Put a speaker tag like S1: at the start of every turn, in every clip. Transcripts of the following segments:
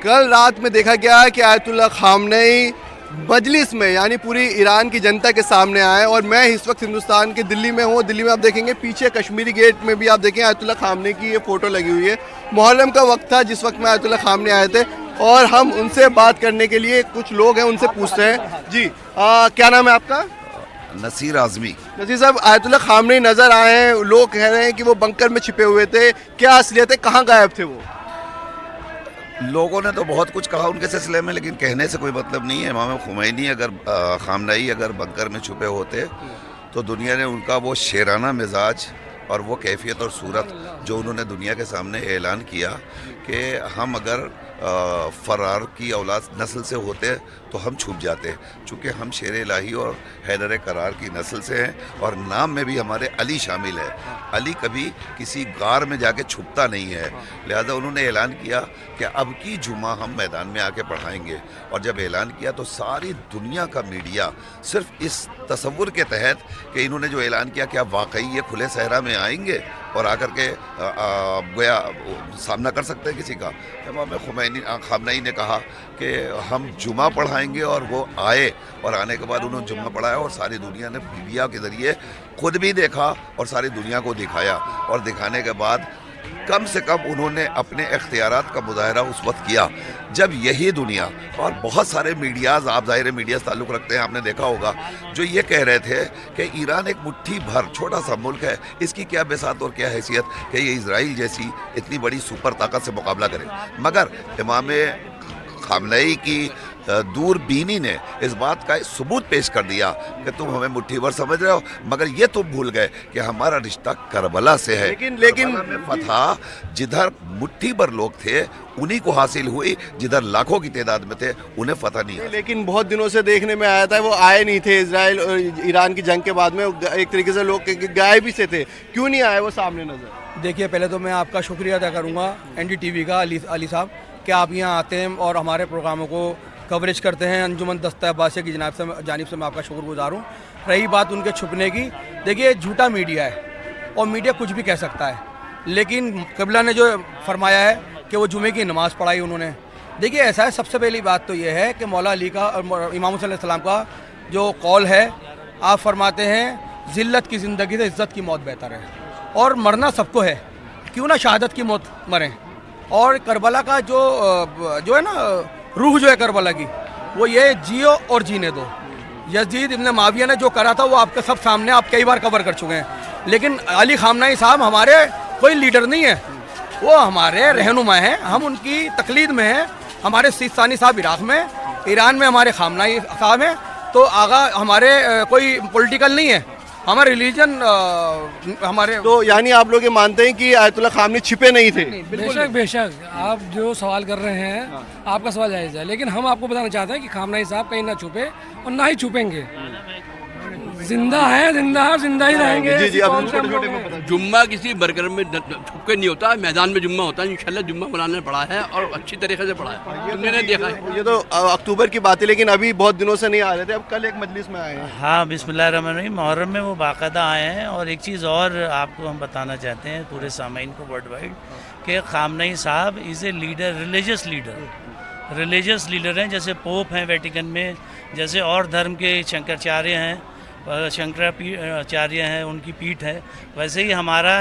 S1: کل رات میں دیکھا گیا کہ آیت اللہ خامنئی مجلس میں یعنی پوری ایران کی جنتا کے سامنے آئے، اور میں اس وقت ہندوستان کے دلی میں ہوں. دلی میں آپ دیکھیں گے پیچھے کشمیری گیٹ میں بھی آپ دیکھیں آیت اللہ خامنئی کی یہ فوٹو لگی ہوئی ہے. محرم کا وقت تھا جس وقت میں آیت اللہ خامنئی آئے تھے، اور ہم ان سے بات کرنے کے لیے کچھ لوگ ہیں ان سے پوچھتے ہیں. جی کیا نام ہے آپ کا؟
S2: نصیر اعظمی.
S1: نصیر صاحب، آیت اللہ خامنئی نظر آئے ہیں، لوگ کہہ رہے ہیں کہ وہ بنکر میں چھپے ہوئے تھے، کیا اصلیت ہے، کہاں غائب تھے وہ؟
S2: لوگوں نے تو بہت کچھ کہا ان کے سلسلے میں، لیکن کہنے سے کوئی مطلب نہیں ہے. امام خمینی خامنئی اگر بنکر میں چھپے ہوتے تو دنیا نے ان کا وہ شیرانہ مزاج اور وہ کیفیت اور صورت جو انہوں نے دنیا کے سامنے اعلان کیا کہ ہم اگر فرار کی اولاد نسل سے ہوتے تو ہم چھپ جاتے، چونکہ ہم شیر الہی اور حیدر کرار کی نسل سے ہیں، اور نام میں بھی ہمارے علی شامل ہے. علی کبھی کسی غار میں جا کے چھپتا نہیں ہے، لہذا انہوں نے اعلان کیا کہ اب کی جمعہ ہم میدان میں آ کے پڑھائیں گے. اور جب اعلان کیا تو ساری دنیا کا میڈیا صرف اس تصور کے تحت کہ انہوں نے جو اعلان کیا کہ اب واقعی یہ کھلے صحرا میں آئیں گے اور آ کر کے گویا سامنا کر سکتے ہیں کسی کا. امام خامنئی نے کہا کہ ہم جمعہ پڑھائیں گے، اور وہ آئے، اور آنے کے بعد انہوں نے جمعہ پڑھایا، اور ساری دنیا نے میڈیا کے ذریعے خود بھی دیکھا اور ساری دنیا کو دکھایا. اور دکھانے کے بعد کم سے کم انہوں نے اپنے اختیارات کا مظاہرہ اس وقت کیا جب یہی دنیا اور بہت سارے میڈیاز، آپ ظاہر میڈیا سے تعلق رکھتے ہیں، آپ نے دیکھا ہوگا، جو یہ کہہ رہے تھے کہ ایران ایک مٹھی بھر چھوٹا سا ملک ہے، اس کی کیا بساط اور کیا حیثیت کہ یہ اسرائیل جیسی اتنی بڑی سپر طاقت سے مقابلہ کرے. مگر امام خامنئی کی دور بینی نے اس بات کا ثبوت پیش کر دیا کہ تم ہمیں مٹھی بھر سمجھ رہے ہو، مگر یہ تم بھول گئے کہ ہمارا رشتہ کربلا سے ہے.
S1: لیکن
S2: کربلا میں فتح جدھر مٹھی بھر لوگ تھے انہی کو حاصل ہوئی، جدھر لاکھوں کی تعداد میں تھے انہیں فتح نہیں حاصل.
S1: لیکن بہت دنوں سے دیکھنے میں آیا تھا وہ آئے نہیں تھے اسرائیل اور ایران کی جنگ کے بعد میں، ایک طریقے سے لوگ غائب ہی سے تھے، کیوں نہیں آئے وہ سامنے نظر؟
S3: دیکھیے، پہلے تو میں آپ کا شکریہ ادا کروں گا NDTV کا، علی صاحب، کہ آپ یہاں آتے ہیں اور ہمارے پروگراموں کو کوریج کرتے ہیں. انجمن دستہ عباسیہ کی جانب سے میں آپ کا شکر گزار ہوں. رہی بات ان کے چھپنے کی، دیکھیے جھوٹا میڈیا ہے اور میڈیا کچھ بھی کہہ سکتا ہے، لیکن قبلہ نے جو فرمایا ہے کہ وہ جمعے کی نماز پڑھائی انہوں نے. دیکھیے ایسا ہے، سب سے پہلی بات تو یہ ہے کہ مولا علی کا اور امام حسین علیہ السلام کا جو قول ہے، آپ فرماتے ہیں ذلت کی زندگی سے عزت کی موت بہتر ہے، اور مرنا سب کو ہے، کیوں نہ شہادت کی موت مریں. اور کربلا کا جو ہے نا روح جو ہے کربلا کی، وہ یہ جیو اور جینے دو. یزید ابن معاویہ نے جو کرا تھا وہ آپ کے سب سامنے، آپ کئی بار کور کر چکے ہیں. لیکن علی خامنئی صاحب ہمارے کوئی لیڈر نہیں ہے، وہ ہمارے رہنما ہیں، ہم ان کی تقلید میں ہیں. ہمارے سیستانی صاحب عراق میں، ایران میں ہمارے خامنئی صاحب ہیں. تو آگا ہمارے کوئی پولیٹیکل نہیں ہے، ہمارا ریلیجن ہمارے.
S1: تو یعنی آپ لوگ یہ مانتے ہیں کہ آیت اللہ خامنئی چھپے نہیں تھے؟
S4: بے شک آپ جو سوال کر رہے ہیں آپ کا سوال جائز ہے، لیکن ہم آپ کو بتانا چاہتے ہیں کہ خامنئی صاحب کہیں نہ چھپے اور نہ ہی چھپیں گے. زندہ ہیں، زندہ ہی رہیں گے.
S1: جی
S5: جمعہ کسی برگر میں چھپ کے نہیں ہوتا، میدان میں جمعہ ہوتا ہے. انشاءاللہ جمعہ مولانا نے پڑھا ہے اور اچھی طریقے سے پڑھا ہے، تم نے دیکھا ہے.
S1: یہ تو اکتوبر کی بات ہے، لیکن ابھی بہت دنوں سے نہیں آ رہے تھے، اب کل ایک مجلس میں آئے ہیں.
S6: ہاں، بسم اللہ الرحمن الرحیم. محرم میں وہ باقاعدہ آئے ہیں. اور ایک چیز اور آپ کو ہم بتانا چاہتے ہیں پورے سامعین کو ورلڈ وائڈ، کہ خامنئی صاحب از اے لیڈر، ریلیجس لیڈر ہیں. جیسے پوپ ہیں ویٹیکن میں، جیسے اور دھرم کے شنکراچاریہ ہیں، شنکراچاریہ ہیں، ان کی پیٹھ ہے، ویسے ہی ہمارا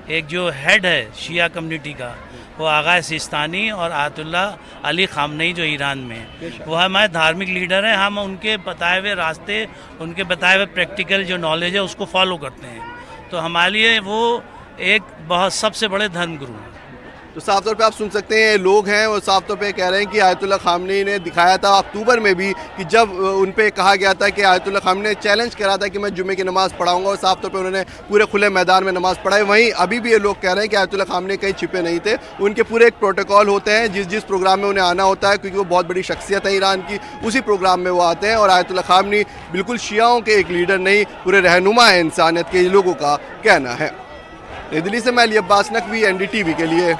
S6: ایک جو ہیڈ ہے شیعہ کمیونٹی کا، وہ آغا سیستانی اور آیت اللہ علی خامنئی جو ایران میں ہیں، وہ ہمارے دھارمک لیڈر ہیں. ہم ان کے بتائے ہوئے راستے، ان کے بتائے ہوئے پریکٹیکل جو نالج ہے اس کو فالو کرتے ہیں. تو ہمارے لیے وہ ایک بہت سب سے بڑے دھرم گرو ہیں.
S1: تو صاف طور پہ آپ سن سکتے ہیں لوگ ہیں وہ صاف طور پہ کہہ رہے ہیں کہ آیت اللہ خامنئی نے دکھایا تھا اکتوبر میں بھی، کہ جب ان پہ کہا گیا تھا کہ آیت اللہ خامنئی نے چیلنج کرا تھا کہ میں جمعے کی نماز پڑھاؤں گا، اور صاف طور پہ انہوں نے پورے کھلے میدان میں نماز پڑھائی. وہیں ابھی بھی یہ لوگ کہہ رہے ہیں کہ آیت اللہ خامنئی کہیں چھپے نہیں تھے. ان کے پورے ایک پروٹوکول ہوتے ہیں، جس پروگرام میں انہیں آنا ہوتا ہے، کیونکہ وہ بہت بڑی شخصیت ہے ایران کی، اسی پروگرام میں وہ آتے ہیں. اور آیت اللہ خامنئی بالکل شیعوں کے ایک لیڈر نہیں، پورے رہنما ہے انسانیت کے، لوگوں کا کہنا ہے. دلی سے میں علی عباس نقوی NDTV کے لیے.